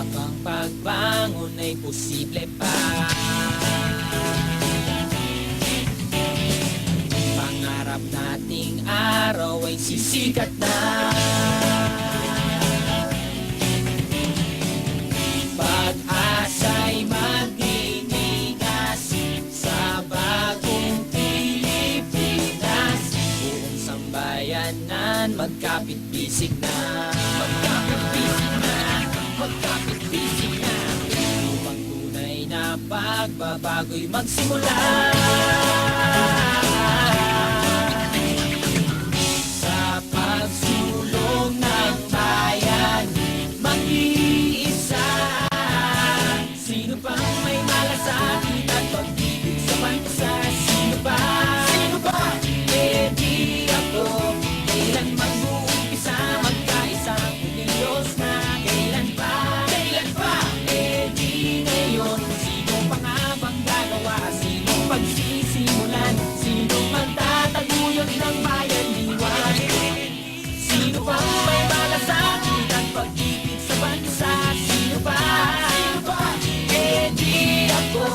Bakang pagbangon ay posible pa. Pangarap nating araw ay sisikat na. Pag-asa'y magliligas sa bagong Pilipinas. Buong sambayanan magkapit-bisig na. Magkapit-bisig na, magkapit-bisig na. Upang tunay na pagbabago'y magsimula. Sa pagsulong ng bayan, mag-iisa. Sino pang may malasakit at pag-ibig sa bansa? Sino ba? Sino ba? Eh di ako. Kailan mag-uumpisa magkaisang Diyos na? Kailan pa? Kailan pa? Eh di ngayon. Sino pa nga bang gagawa? Sino pagsisimulan? Sino magtataguyod ng bayan liwan? Sino pang may malasakit at pag-ibig sa bansa? Sino ba? Sino ba? Eh di ako.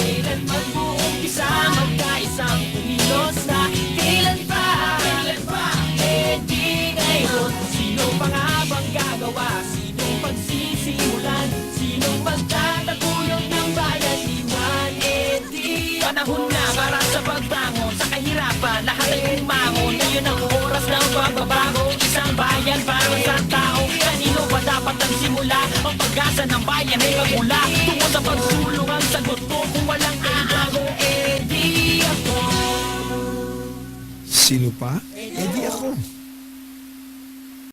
Kailan mag-uumpisa magkaisang kumilos na? Kailan pa? Kailan pa? Eh di ngayon. Sino pa nga bang gagawa? Sino pagsisimulan? Sino magtataguyod ng bayan liwan? Eh di panahon na para sa pagbangon sa kahirapan. Lahat ay umangon. Ngayon ang oras ng pagbabago. Isang bayan para sa tao. Kanino ba dapat nagsimula? Ang pag-asa ng bayan ay magmula. Tungo sa pagsulong ang sagot ko. Kung walang aago, eh di ako. Sino pa? Eh di ako.